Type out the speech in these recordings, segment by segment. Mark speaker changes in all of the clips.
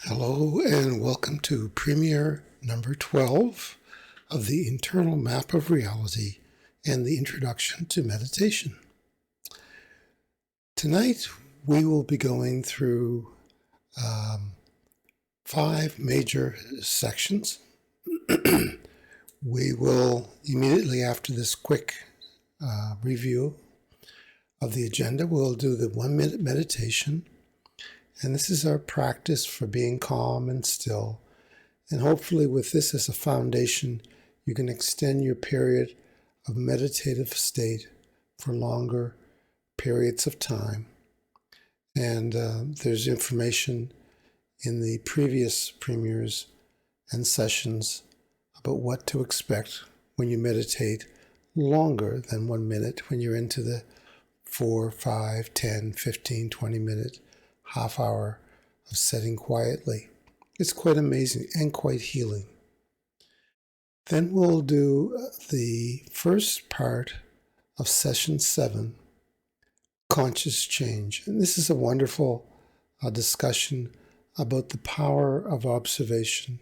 Speaker 1: Hello and welcome to premiere number 12 of the Internal Map of Reality and the Introduction to Meditation. Tonight we will be going through 5 major sections. We will, immediately after this quick review of the agenda, we'll do the 1-minute meditation. And this is our practice for being calm and still. And hopefully with this as a foundation, you can extend your period of meditative state for longer periods of time. And there's information in the previous premieres and sessions about what to expect when you meditate longer than 1 minute, when you're into the 4, 5, 10, 15, 20 minute half hour of sitting quietly. It's quite amazing and quite healing. Then we'll do the first part of session 7, conscious change. And this is a wonderful discussion about the power of observation.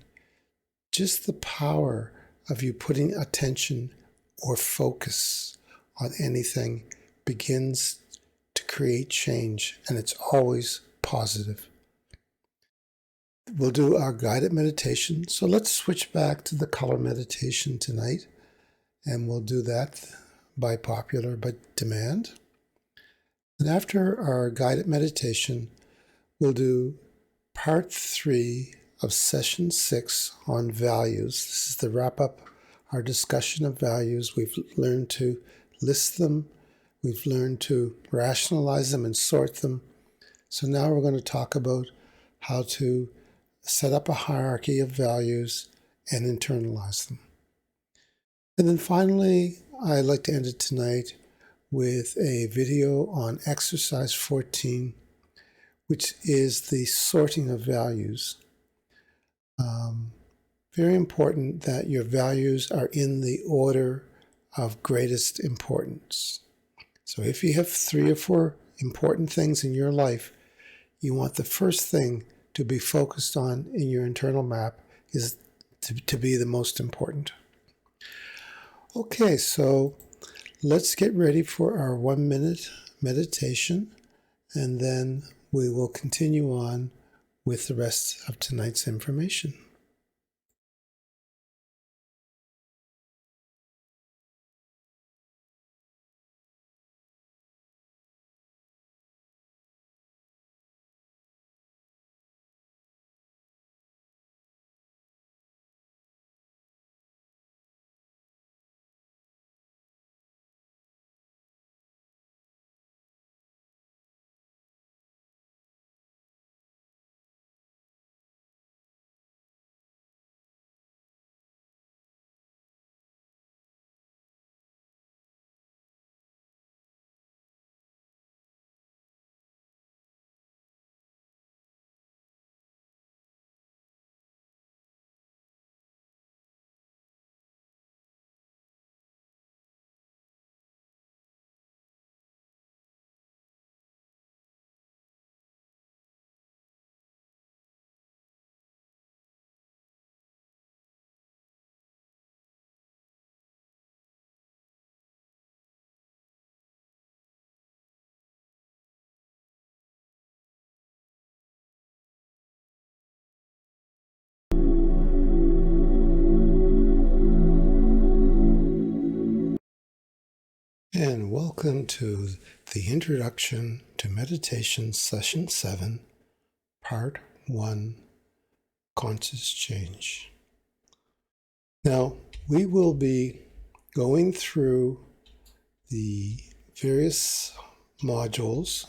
Speaker 1: Just the power of you putting attention or focus on anything begins to create change, and it's always positive. We'll do our guided meditation. So let's switch back to the color meditation tonight, and we'll do that by popular demand. And after our guided meditation, we'll do part 3 of session 6 on values. This is the wrap up our discussion of values. We've learned to list them. We've learned to rationalize them and sort them. So now we're going to talk about how to set up a hierarchy of values and internalize them. And then finally, I'd like to end it tonight with a video on exercise 14, which is the sorting of values. Very important that your values are in the order of greatest importance. So if you have 3 or 4 important things in your life, you want the first thing to be focused on in your internal map is to be the most important. Okay, so let's get ready for our 1-minute meditation, and then we will continue on with the rest of tonight's information. And welcome to the Introduction to Meditation Session 7, Part 1, Conscious Change. Now, we will be going through the various modules,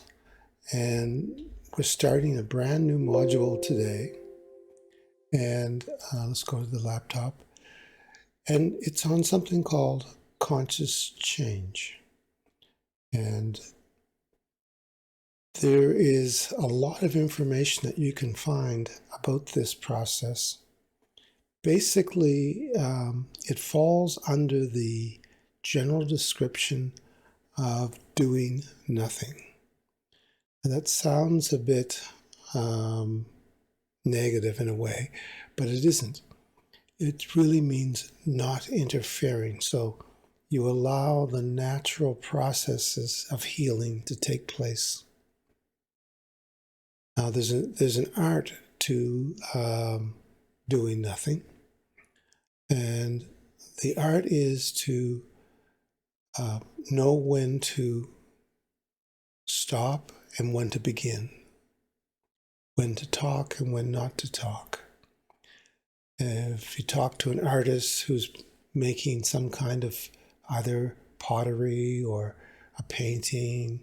Speaker 1: and we're starting a brand new module today. And let's go to the laptop. And it's on something called conscious change. And there is a lot of information that you can find about this process. Basically, it falls under the general description of doing nothing. And that sounds a bit negative in a way, but it isn't. It really means not interfering. So you allow the natural processes of healing to take place. Now, there's an art to doing nothing, and the art is to know when to stop and when to begin, when to talk and when not to talk. If you talk to an artist who's making some kind of either pottery or a painting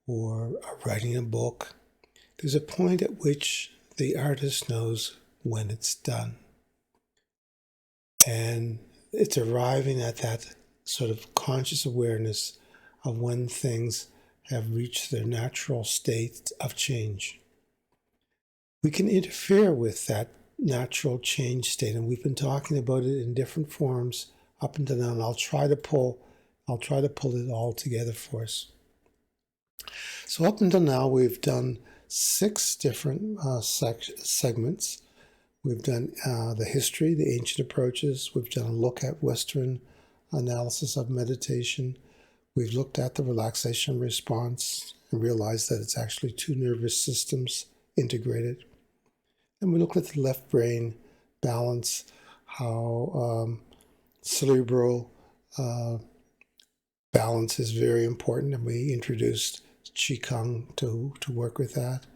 Speaker 1: or writing a book, there's a point at which the artist knows when it's done. And it's arriving at that sort of conscious awareness of when things have reached their natural state of change. We can interfere with that natural change state, and we've been talking about it in different forms up until now, and I'll try to pull it all together for us. So up until now, we've done 6 different segments. We've done the history, the ancient approaches. We've done a look at Western analysis of meditation. We've looked at the relaxation response and realized that it's actually 2 nervous systems integrated. And we looked at the left brain balance, how cerebral balance is very important, and we introduced Qigong to work with that.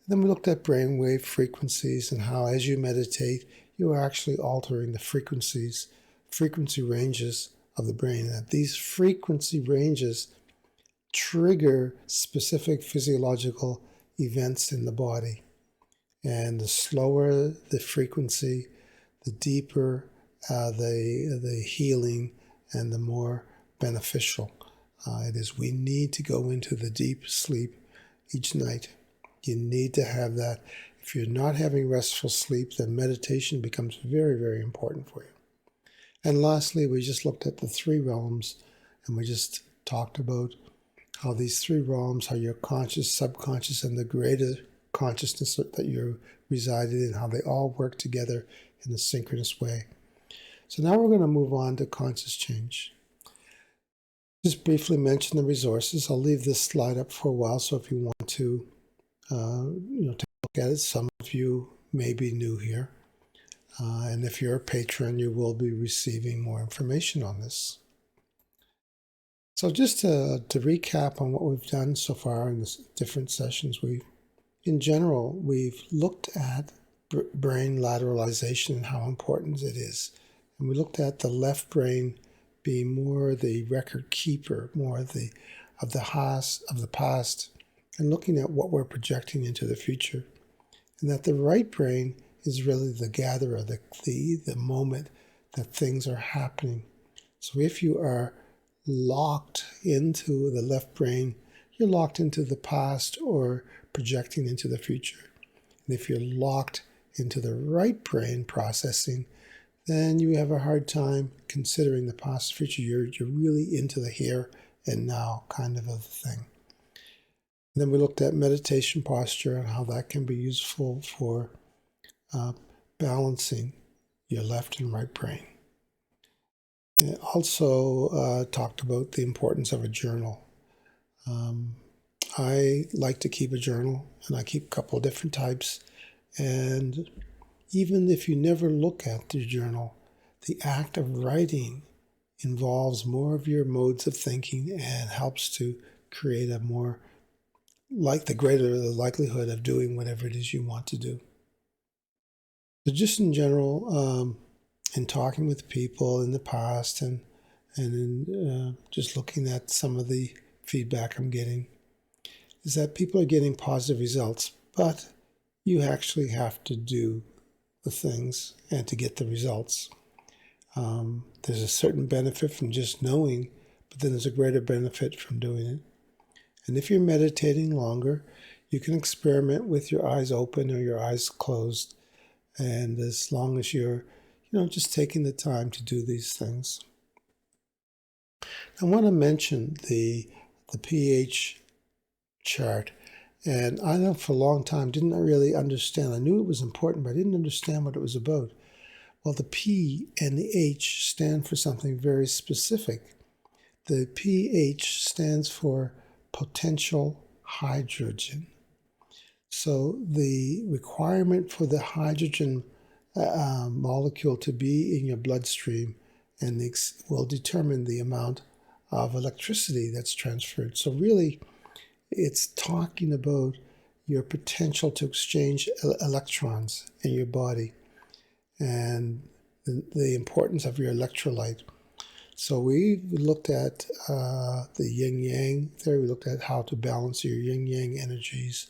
Speaker 1: Then we looked at brainwave frequencies and how as you meditate, you are actually altering the frequency ranges of the brain. And that these frequency ranges trigger specific physiological events in the body. And the slower the frequency, the deeper the healing and the more beneficial it is. We need to go into the deep sleep each night. You need to have that. If you're not having restful sleep, then meditation becomes very, very important for you. And lastly, we just looked at the 3 realms, and we just talked about how these 3 realms, how your conscious, subconscious, and the greater consciousness that you're resided in, how they all work together in a synchronous way. So now we're going to move on to conscious change. Just briefly mention the resources. I'll leave this slide up for a while, so if you want to take a look at it. Some of you may be new here. And if you're a patron, you will be receiving more information on this. So just to recap on what we've done so far in the different sessions, in general, we've looked at brain lateralization and how important it is. And we looked at the left brain being more the record keeper, more of the past, and looking at what we're projecting into the future. And that the right brain is really the gatherer, the moment that things are happening. So if you are locked into the left brain, you're locked into the past or projecting into the future. And if you're locked into the right brain processing, then you have a hard time considering the past and future. You're really into the here and now kind of a thing. And then we looked at meditation posture and how that can be useful for balancing your left and right brain. And also talked about the importance of a journal. I like to keep a journal, and I keep a couple of different types. And even if you never look at your journal, the act of writing involves more of your modes of thinking and helps to create a more, the greater the likelihood of doing whatever it is you want to do. So just in general, in talking with people in the past and in just looking at some of the feedback I'm getting, is that people are getting positive results, but you actually have to do the things and to get the results. There's a certain benefit from just knowing, but then there's a greater benefit from doing it. And if you're meditating longer, you can experiment with your eyes open or your eyes closed. And as long as you're, just taking the time to do these things. I want to mention the pH chart And I know for a long time didn't really understand. I knew it was important, but I didn't understand what it was about. Well, the P and the H stand for something very specific. The pH stands for potential hydrogen. So the requirement for the hydrogen molecule to be in your bloodstream and will determine the amount of electricity that's transferred. So really, it's talking about your potential to exchange electrons in your body and the importance of your electrolyte. So we looked at the yin-yang theory. We looked at how to balance your yin-yang energies,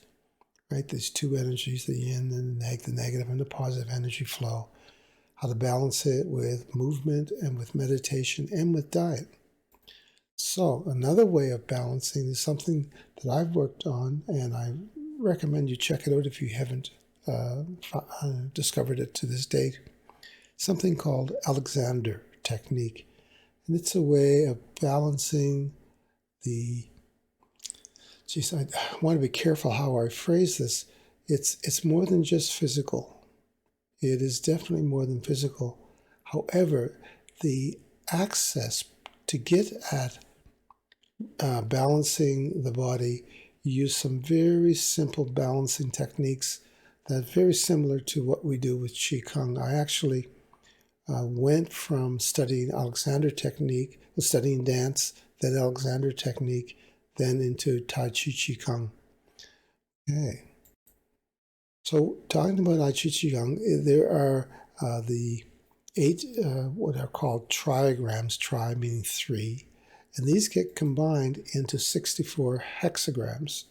Speaker 1: right? These two energies, the yin and the negative and the positive energy flow. How to balance it with movement and with meditation and with diet. So another way of balancing is something that I've worked on, and I recommend you check it out if you haven't discovered it to this date. Something called Alexander technique. And it's a way of balancing I want to be careful how I phrase this. It's more than just physical. It is definitely more than physical. However, the access to get at balancing the body, you use some very simple balancing techniques that are very similar to what we do with Qigong. I actually went from studying Alexander technique, studying dance, then Alexander technique, then into Tai Chi Qigong. Okay. So talking about Tai Chi Qigong, there are the 8 what are called trigrams, tri meaning 3, and these get combined into 64 hexagrams,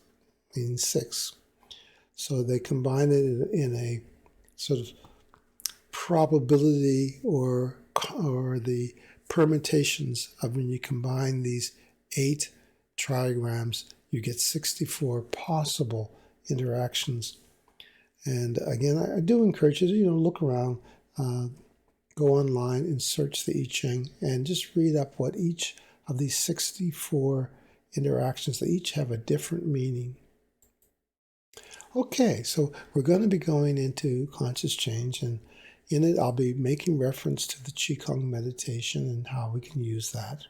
Speaker 1: meaning 6. So they combine it in a sort of probability or the permutations of when you combine these 8 trigrams, you get 64 possible interactions. And again, I do encourage you to look around, go online and search the I Ching and just read up what each of these 64 interactions, they each have a different meaning. Okay, so we're going to be going into conscious change, and in it I'll be making reference to the Qigong meditation and how we can use that.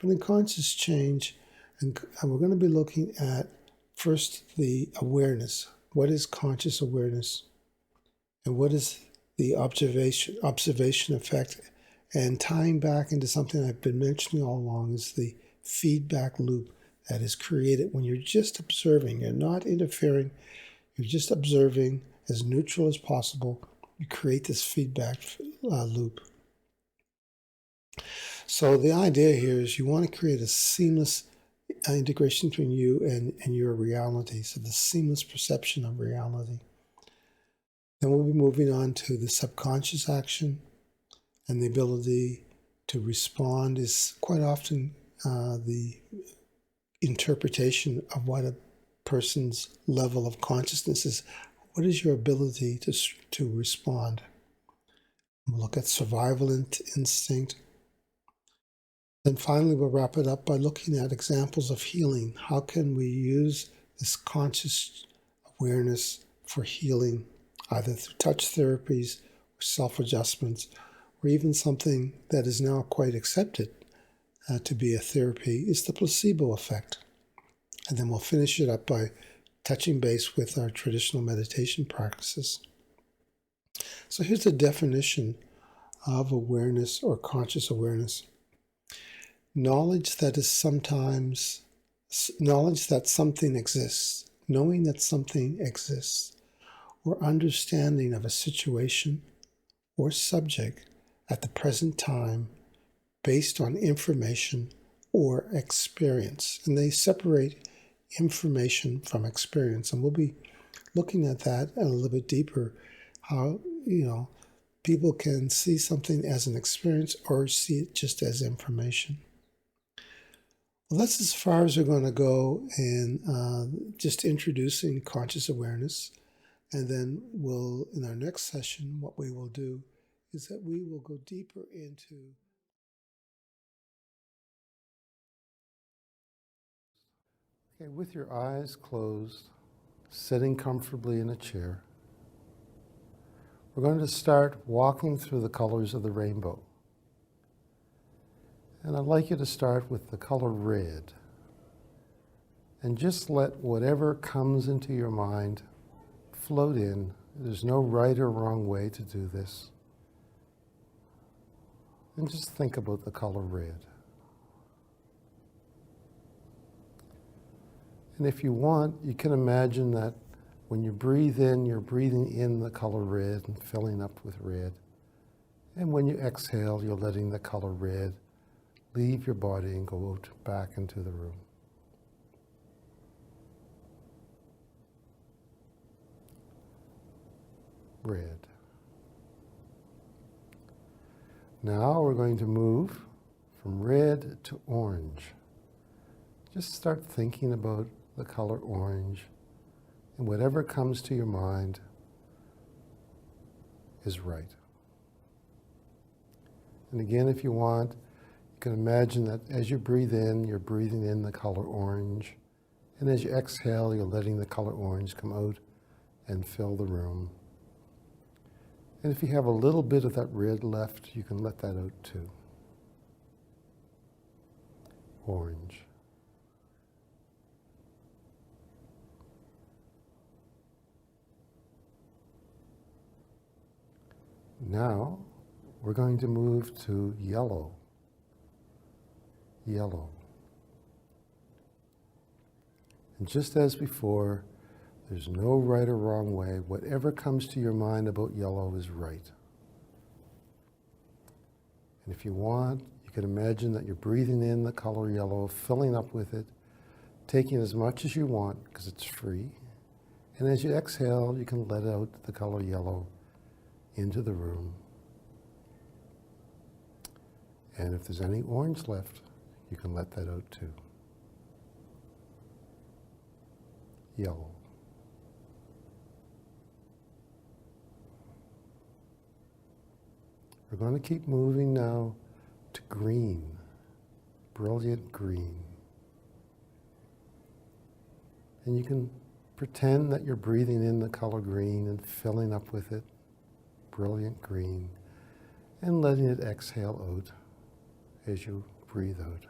Speaker 1: But in conscious change, and we're going to be looking at first the awareness. What is conscious awareness? And what is the observation effect? And tying back into something I've been mentioning all along is the feedback loop that is created when you're just observing. You're not interfering. You're just observing as neutral as possible. You create this feedback loop. So the idea here is you want to create a seamless integration between you and your reality. So the seamless perception of reality. Then we'll be moving on to the subconscious action, and the ability to respond is quite often the interpretation of what a person's level of consciousness is. What is your ability to respond? We'll look at survival instinct. Then finally, we'll wrap it up by looking at examples of healing. How can we use this conscious awareness for healing, either through touch therapies or self-adjustments, or even something that is now quite accepted to be a therapy is the placebo effect. And then we'll finish it up by touching base with our traditional meditation practices. So here's the definition of awareness or conscious awareness. Knowledge that something exists, knowing that something exists, or understanding of a situation or subject at the present time based on information or experience. And they separate information from experience. And we'll be looking at that a little bit deeper, how, people can see something as an experience or see it just as information. Well, that's as far as we're going to go in just introducing conscious awareness. And then in our next session, what we will do is that we will go deeper into with your eyes closed, sitting comfortably in a chair. We're going to start walking through the colors of the rainbow. And I'd like you to start with the color red. And just let whatever comes into your mind float in. There's no right or wrong way to do this. And just think about the color red. And if you want, you can imagine that when you breathe in, you're breathing in the color red and filling up with red. And when you exhale, you're letting the color red leave your body and go out back into the room. Red. Now we're going to move from red to orange. Just start thinking about the color orange, and whatever comes to your mind is right. And again, if you want, you can imagine that as you breathe in, you're breathing in the color orange, and as you exhale, you're letting the color orange come out and fill the room. And if you have a little bit of that red left, you can let that out too. Orange. Now, we're going to move to yellow. Yellow. And just as before, there's no right or wrong way. Whatever comes to your mind about yellow is right. And if you want, you can imagine that you're breathing in the color yellow, filling up with it, taking as much as you want because it's free. And as you exhale, you can let out the color yellow into the room. And if there's any orange left, you can let that out too. Yellow. We're going to keep moving now to green, brilliant green. And you can pretend that you're breathing in the color green and filling up with it, brilliant green, and letting it exhale out as you breathe out.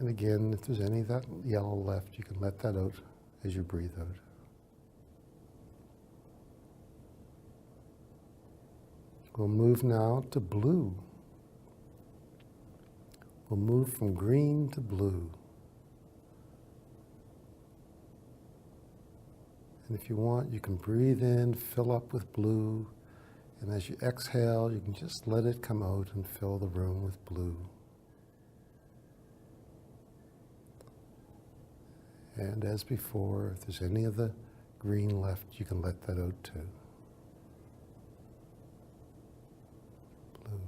Speaker 1: And again, if there's any of that yellow left, you can let that out as you breathe out. We'll move now to blue. We'll move from green to blue. And if you want, you can breathe in, fill up with blue, and as you exhale, you can just let it come out and fill the room with blue. And as before, if there's any of the green left, you can let that out too. Blue.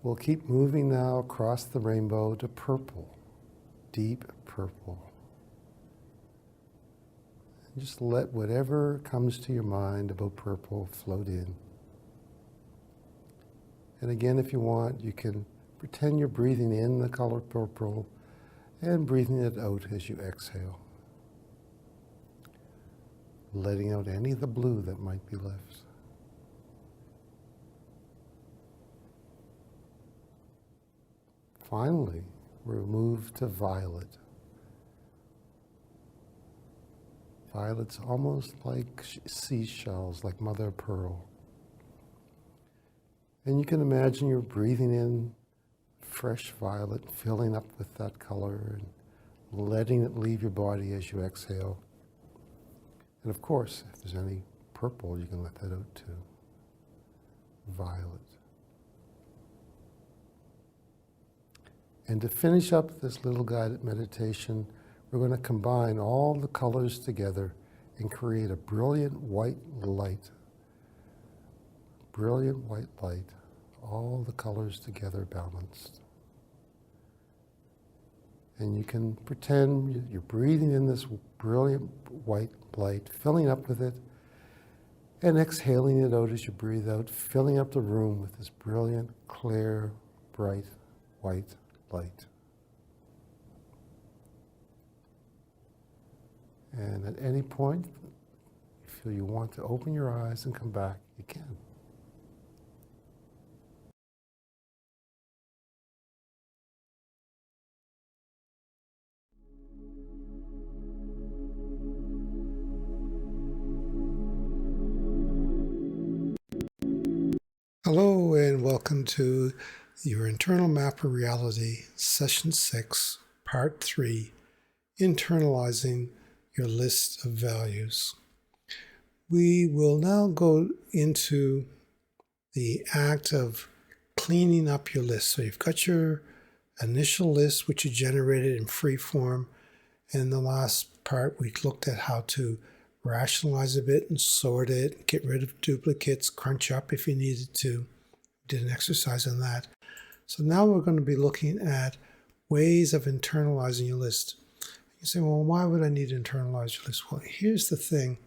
Speaker 1: We'll keep moving now across the rainbow to purple, deep purple. And just let whatever comes to your mind about purple float in. And again, if you want, you can pretend you're breathing in the color purple and breathing it out as you exhale. Letting out any of the blue that might be left. Finally, we'll move to violet. Violet's almost like seashells, like mother of pearl. And you can imagine you're breathing in fresh violet, filling up with that color and letting it leave your body as you exhale. And of course, if there's any purple, you can let that out too. Violet. And to finish up this little guided meditation, we're going to combine all the colors together and create a brilliant white light. Brilliant white light. All the colors together balanced. And you can pretend you're breathing in this brilliant white light, filling up with it, and exhaling it out as you breathe out, filling up the room with this brilliant, clear, bright, white light. And at any point, you feel you want to open your eyes and come back, you can. Hello and welcome to your Internal Map of Reality, Session 6, Part 3, Internalizing Your List of Values. We will now go into the act of cleaning up your list. So you've got your initial list, which you generated in free form. And in the last part, we looked at how to rationalize a bit and sort it, get rid of duplicates, crunch up if you needed to. Did an exercise on that. So now we're going to be looking at ways of internalizing your list. You say, well, why would I need to internalize your list? Well, here's the thing.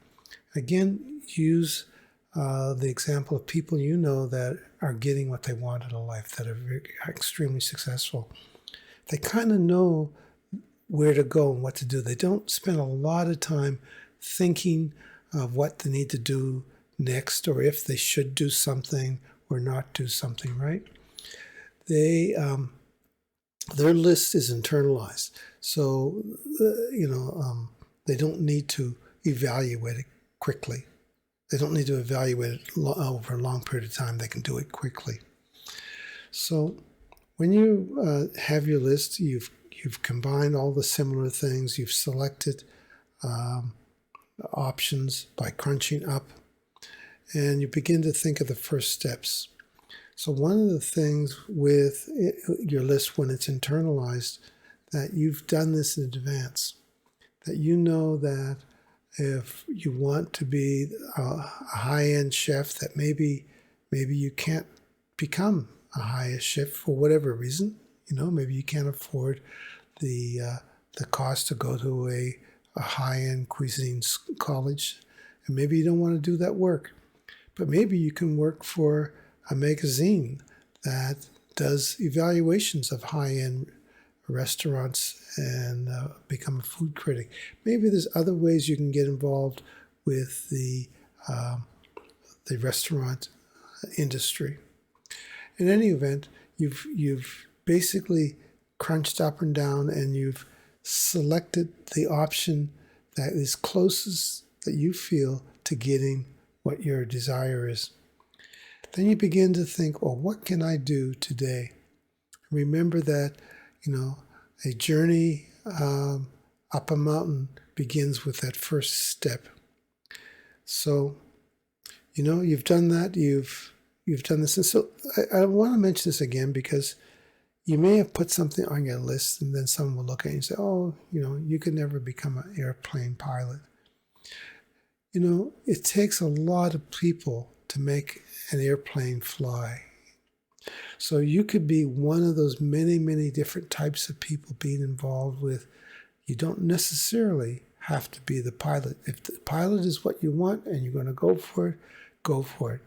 Speaker 1: Again, use the example of people you know that are getting what they want in life, that are extremely successful. They kind of know where to go and what to do. They don't spend a lot of time thinking of what they need to do next, or if they should do something or not do something, right? Their list is internalized. So, they don't need to evaluate it quickly. They don't need to evaluate it over a long period of time. They can do it quickly. So when you have your list, you've combined all the similar things. You've selected options by crunching up, and you begin to think of the first steps. So one of the things with your list when it's internalized, that you've done this in advance, that you know that if you want to be a high-end chef, that maybe you can't become a high-end chef for whatever reason. Maybe you can't afford the cost to go to a high-end cuisine college, and maybe you don't want to do that work. But maybe you can work for a magazine that does evaluations of high-end restaurants and become a food critic. Maybe there's other ways you can get involved with the restaurant industry. In any event, you've basically crunched up and down, and you've selected the option that is closest that you feel to getting what your desire is. Then you begin to think, well, what can I do today? Remember that, a journey up a mountain begins with that first step. So, you've done that, you've done this. And so I want to mention this again, because you may have put something on your list, and then someone will look at you and say, oh, you could never become an airplane pilot. It takes a lot of people to make an airplane fly. So you could be one of those many, many different types of people being involved with. You don't necessarily have to be the pilot. If the pilot is what you want and you're going to go for it, go for it.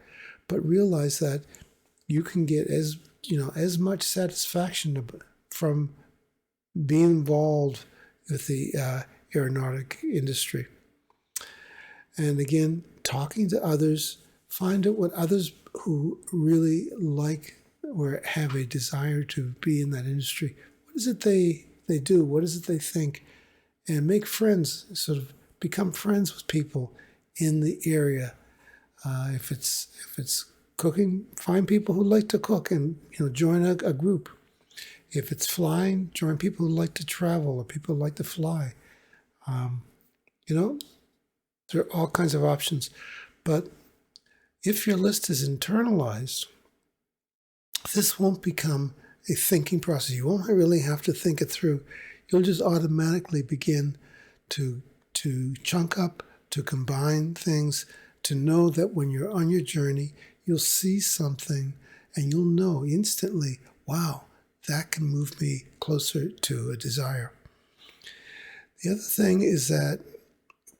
Speaker 1: But realize that you can get as much satisfaction from being involved with the aeronautic industry. And again, talking to others, find out what others who really like or have a desire to be in that industry, what is it they do? What is it they think? And make friends, sort of become friends with people in the area. If it's cooking, find people who like to cook and join a group. If it's flying, join people who like to travel or people who like to fly. There are all kinds of options. But if your list is internalized, this won't become a thinking process. You won't really have to think it through. You'll just automatically begin to chunk up, to combine things, to know that when you're on your journey, you'll see something and you'll know instantly, wow, that can move me closer to a desire. The other thing is that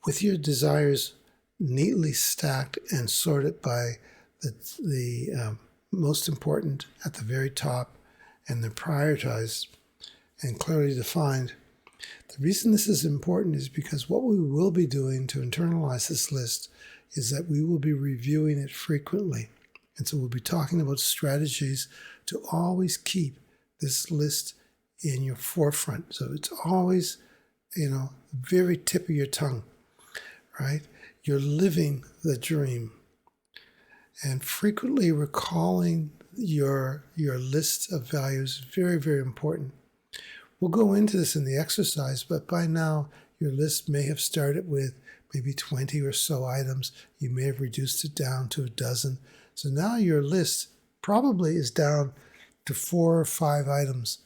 Speaker 1: with your desires neatly stacked and sorted by the most important at the very top, and they're prioritized and clearly defined, The reason this is important is because what we will be doing to internalize this list is that we will be reviewing it frequently. And so we'll be talking about strategies to always keep this list in your forefront. So it's always, very tip of your tongue, right? You're living the dream. And frequently recalling your list of values is very, very important. We'll go into this in the exercise, but by now your list may have started with maybe 20 or so items. You may have reduced it down to a dozen. So now your list probably is down to 4 or 5 items.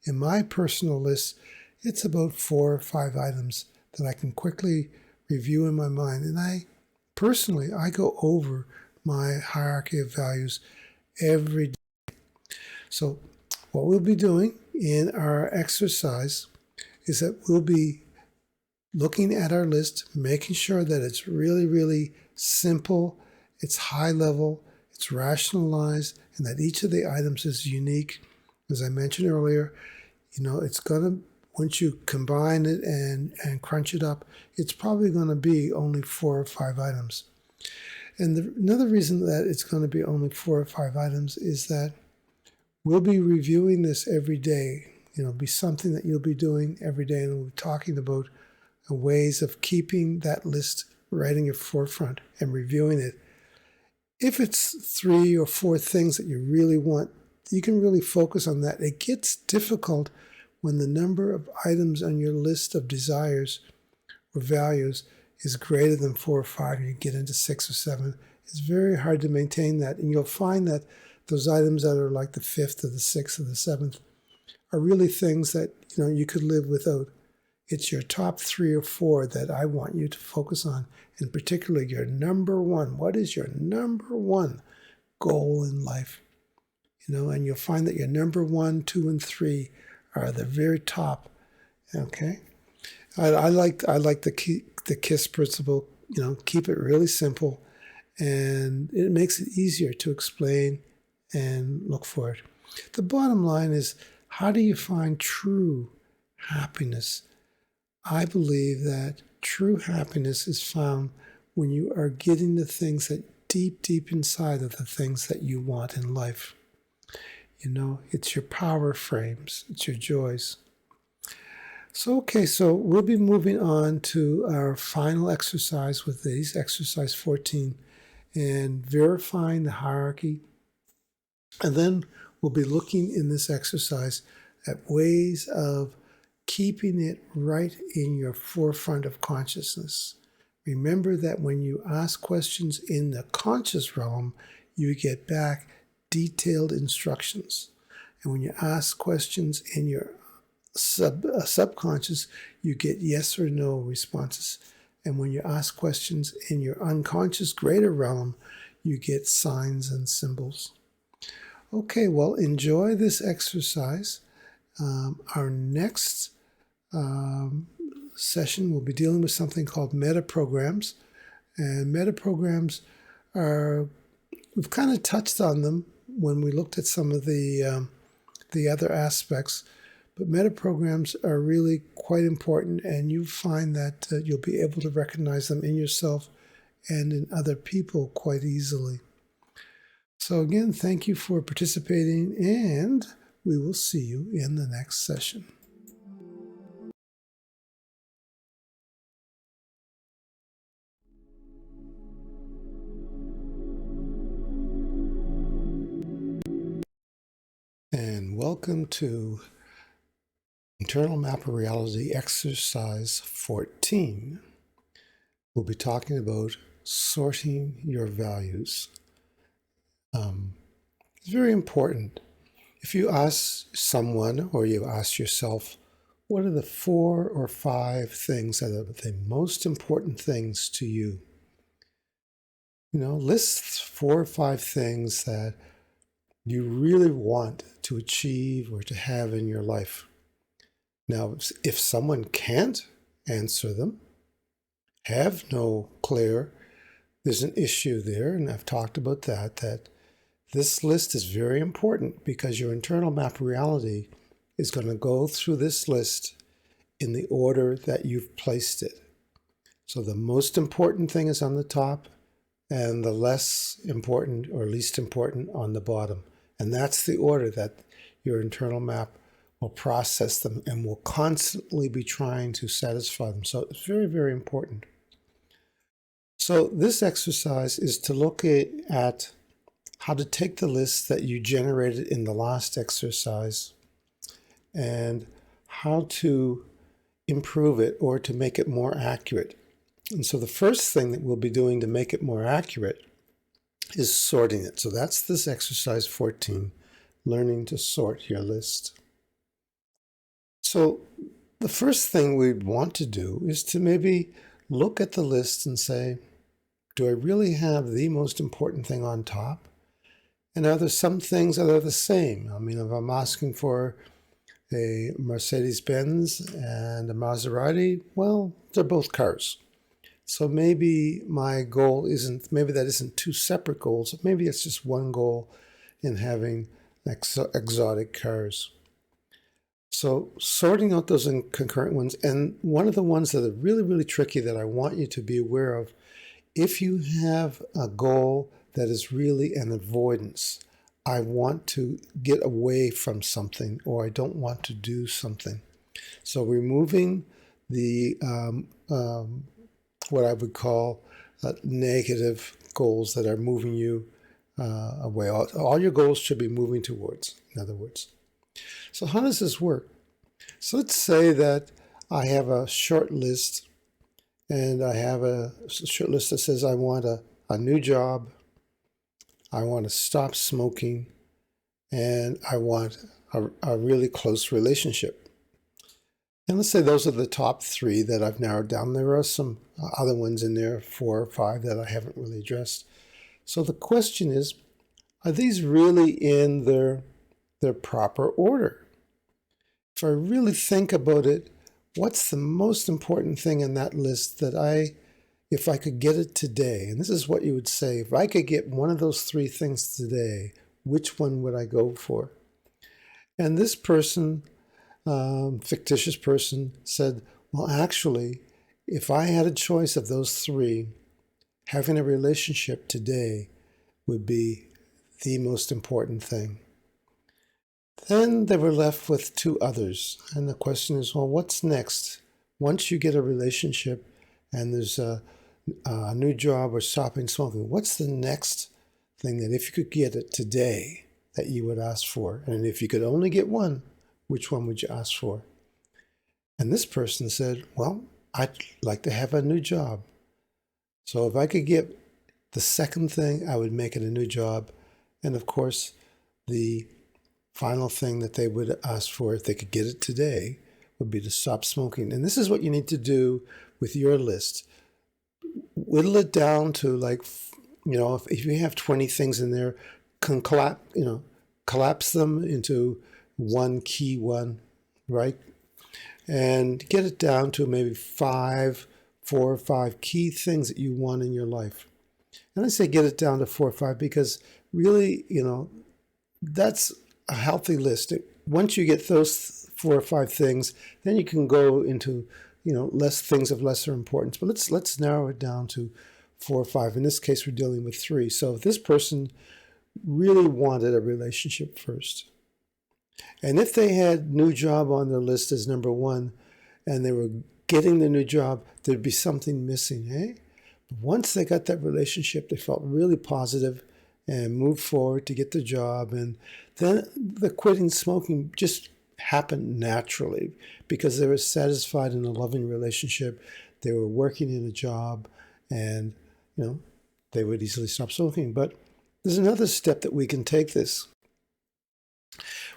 Speaker 1: In my personal list, it's about 4 or 5 items that I can quickly review in my mind. And I go over my hierarchy of values every day. So what we'll be doing in our exercise is that we'll be looking at our list, making sure that it's really, really simple, it's high level, it's rationalized, and that each of the items is unique. As I mentioned earlier, it's going to, once you combine it and crunch it up, it's probably going to be only 4 or 5 items. And another reason that it's going to be only 4 or 5 items is that we'll be reviewing this every day. It'll be something that you'll be doing every day, and we'll be talking about ways of keeping that list right in your forefront and reviewing it. If it's 3 or 4 things that you really want, you can really focus on that. It gets difficult when the number of items on your list of desires or values is greater than 4 or 5, and you get into 6 or 7. It's very hard to maintain that, and you'll find that those items that are like the 5th or the 6th or the 7th are really things that you could live without. It's your top 3 or 4 that I want you to focus on, and particularly your number 1. What is your number 1 goal in life? And you'll find that your number 1, 2, and 3 are the very top. Okay, I like the KISS principle. Keep it really simple, and it makes it easier to explain and look for it. The bottom line is, how do you find true happiness? I believe that true happiness is found when you are getting the things that deep inside of the things that you want in life. It's your power frames, it's your joys. So we'll be moving on to our final exercise with these, exercise 14, and verifying the hierarchy. And then we'll be looking in this exercise at ways of keeping it right in your forefront of consciousness. Remember that when you ask questions in the conscious realm, you get back detailed instructions. And when you ask questions in your subconscious, you get yes or no responses. And when you ask questions in your unconscious greater realm, you get signs and symbols. Okay, well, enjoy this exercise. Our next session will be dealing with something called meta-programs. And meta-programs we've kind of touched on them when we looked at some of the other aspects, but meta-programs are really quite important, and you find that you'll be able to recognize them in yourself and in other people quite easily. So again, thank you for participating, and we will see you in the next session. And welcome to Internal Map of Reality Exercise 14. We'll be talking about sorting your values. It's very important. If you ask someone or you ask yourself, what are the 4 or 5 things that are the most important things to you? List 4 or 5 things that you really want to achieve or to have in your life. Now, if someone can't answer them, have no clear, there's an issue there, and I've talked about that this list is very important because your internal map of reality is going to go through this list in the order that you've placed it. So the most important thing is on the top, and the less important or least important on the bottom. And that's the order that your internal map will process them and will constantly be trying to satisfy them. So it's very, very important. So this exercise is to look at how to take the list that you generated in the last exercise and how to improve it or to make it more accurate. And so the first thing that we'll be doing to make it more accurate is sorting it. So that's this exercise 14, learning to sort your list. So the first thing we'd want to do is to maybe look at the list and say, do I really have the most important thing on top? And are there some things that are the same? I mean, if I'm asking for a Mercedes-Benz and a Maserati, well, they're both cars. So maybe my goal maybe that isn't two separate goals. Maybe it's just one goal in having exotic cars. So sorting out those concurrent ones, and one of the ones that are really, really tricky that I want you to be aware of, if you have a goal that is really an avoidance, I want to get away from something, or I don't want to do something. So removing the what I would call negative goals that are moving you away. All your goals should be moving towards, in other words. So how does this work? So let's say that I have a short list, and I have a short list that says I want a new job, I want to stop smoking, and I want a really close relationship. And let's say those are the top three that I've narrowed down. There are some other ones in there, 4 or 5, that I haven't really addressed. So the question is, are these really in their proper order? If I really think about it, what's the most important thing in that list that if I could get it today, and this is what you would say, if I could get one of those 3 things today, which one would I go for? And this person, fictitious person, said, well, actually, if I had a choice of those 3, having a relationship today would be the most important thing. Then they were left with 2 others. And the question is, well, what's next? Once you get a relationship and there's a new job or stopping smoking, what's the next thing that if you could get it today that you would ask for? And if you could only get one, which one would you ask for? And this person said, well, I'd like to have a new job. So if I could get the second thing, I would make it a new job. And of course, the final thing that they would ask for, if they could get it today, would be to stop smoking. And this is what you need to do with your list. Whittle it down to, like, if you have 20 things in there, collapse them into one key one, right? And get it down to maybe 4 or 5 key things that you want in your life. And I say get it down to 4 or 5 because really, that's a healthy list. Once you get those 4 or 5 things, then you can go into, less things of lesser importance. But let's narrow it down to 4 or 5. In this case, we're dealing with 3. So if this person really wanted a relationship first, and if they had new job on their list as number 1, and they were getting the new job, there'd be something missing, eh? But once they got that relationship, they felt really positive and moved forward to get the job. And then the quitting smoking just happened naturally because they were satisfied in a loving relationship. They were working in a job, and, they would easily stop smoking. But there's another step that we can take this.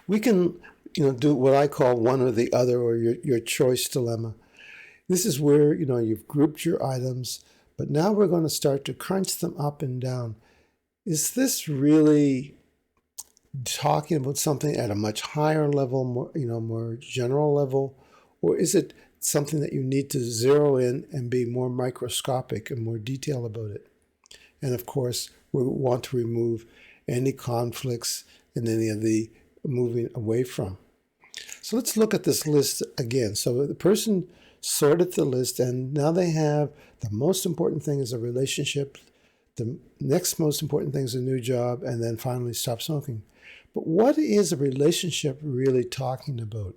Speaker 1: We can, do what I call one or the other, or your choice dilemma. This is where, you've grouped your items, but now we're going to start to crunch them up and down. Is this really talking about something at a much higher level, more general level, or is it something that you need to zero in and be more microscopic and more detailed about it? And of course, we want to remove any conflicts and any of the moving away from. So let's look at this list again. So the person sorted the list, and now they have the most important thing is a relationship, the next most important thing is a new job, and then finally stop smoking. But what is a relationship really talking about?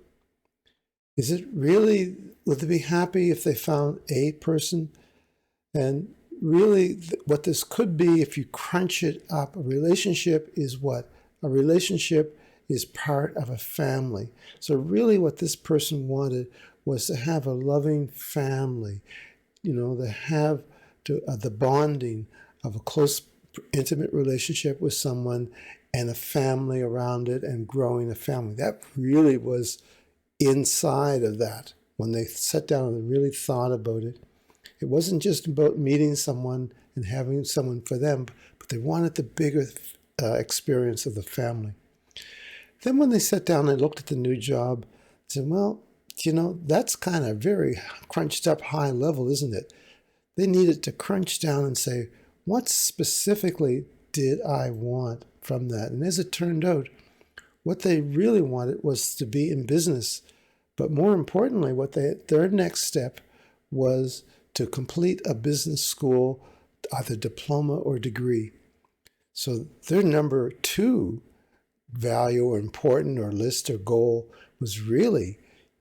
Speaker 1: Is it really, would they be happy if they found a person? And really what this could be, if you crunch it up, a relationship is what? A relationship is part of a family. So really what this person wanted was to have a loving family, to have the bonding of a close, intimate relationship with someone and a family around it and growing a family. That really was inside of that. When they sat down and really thought about it, it wasn't just about meeting someone and having someone for them, but they wanted the bigger experience of the family. Then when they sat down and looked at the new job, they said, well, that's kind of very crunched up high level, isn't it? They needed to crunch down and say, what specifically did I want from that? And as it turned out, what they really wanted was to be in business. But more importantly, their next step was to complete a business school, either diploma or degree. So their number 2 value or important or list or goal was really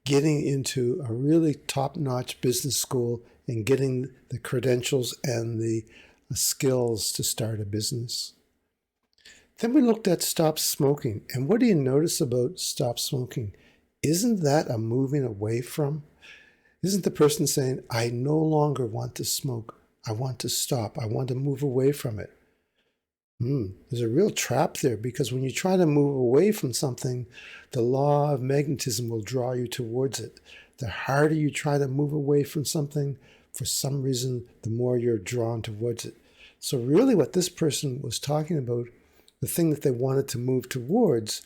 Speaker 1: getting into a really top-notch business school and getting the credentials and the skills to start a business. Then we looked at stop smoking. And what do you notice about stop smoking? Isn't that a moving away from? Isn't the person saying, I no longer want to smoke. I want to stop. I want to move away from it. There's a real trap there, because when you try to move away from something, the law of magnetism will draw you towards it. The harder you try to move away from something, for some reason, the more you're drawn towards it. So really what this person was talking about, the thing that they wanted to move towards,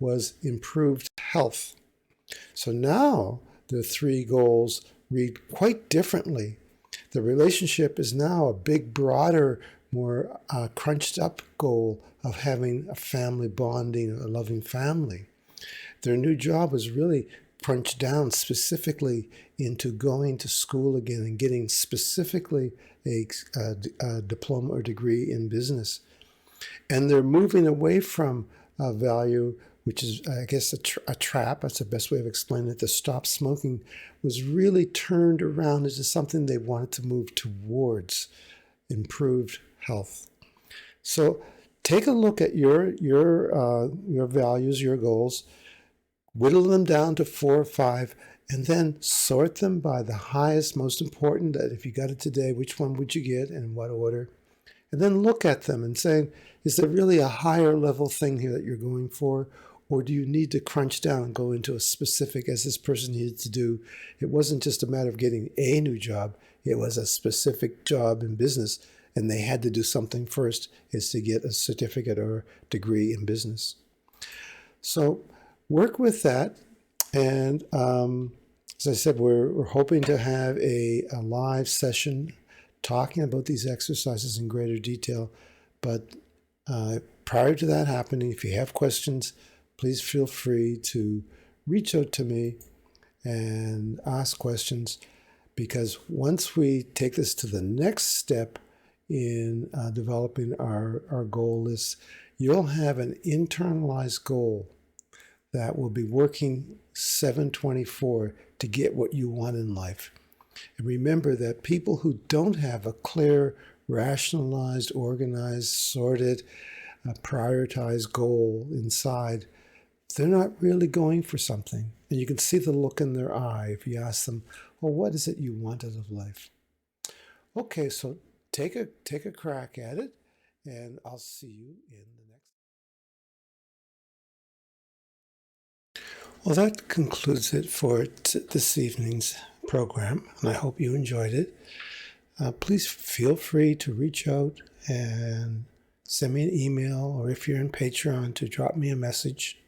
Speaker 1: was improved health. So now the 3 goals read quite differently. The relationship is now a big, broader, more crunched up goal of having a family bonding, a loving family. Their new job was really crunched down specifically into going to school again and getting specifically a diploma or degree in business. And they're moving away from value, which is, I guess, a trap. That's the best way of explaining it. The stop smoking was really turned around into something they wanted to move towards, improved health. So take a look at your values, your goals, whittle them down to 4 or 5, and then sort them by the highest, most important. That if you got it today, which one would you get and in what order? And then look at them and say, is there really a higher level thing here that you're going for? Or do you need to crunch down and go into a specific, as this person needed to do? It wasn't just a matter of getting a new job. It was a specific job in business, and they had to do something first, is to get a certificate or degree in business. So work with that. And as I said, we're hoping to have a live session talking about these exercises in greater detail. But prior to that happening, if you have questions, please feel free to reach out to me and ask questions, because once we take this to the next step in developing our goal list, you'll have an internalized goal that will be working 7/24 to get what you want in life. And remember that people who don't have a clear, rationalized, organized, sorted, prioritized goal inside, they're not really going for something. And you can see the look in their eye if you ask them, well, what is it you want out of life? Okay, so take a crack at it, and I'll see you in the next. Well, that concludes it for this evening's program, and I hope you enjoyed it. Please feel free to reach out and send me an email, or if you're in Patreon, to drop me a message.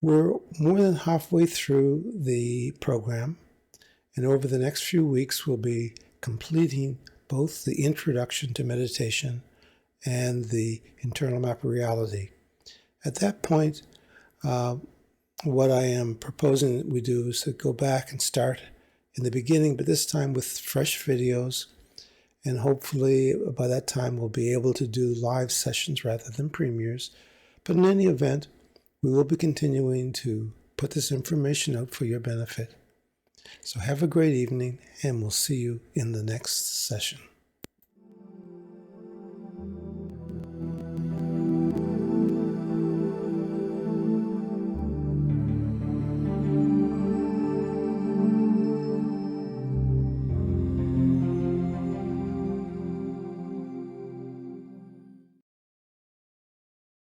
Speaker 1: We're more than halfway through the program, and over the next few weeks, we'll be completing both the introduction to meditation and the internal map of reality. At that point, what I am proposing that we do is to go back and start in the beginning, but this time with fresh videos. And hopefully by that time we'll be able to do live sessions rather than premieres. But in any event, we will be continuing to put this information out for your benefit. So have a great evening, and we'll see you in the next session.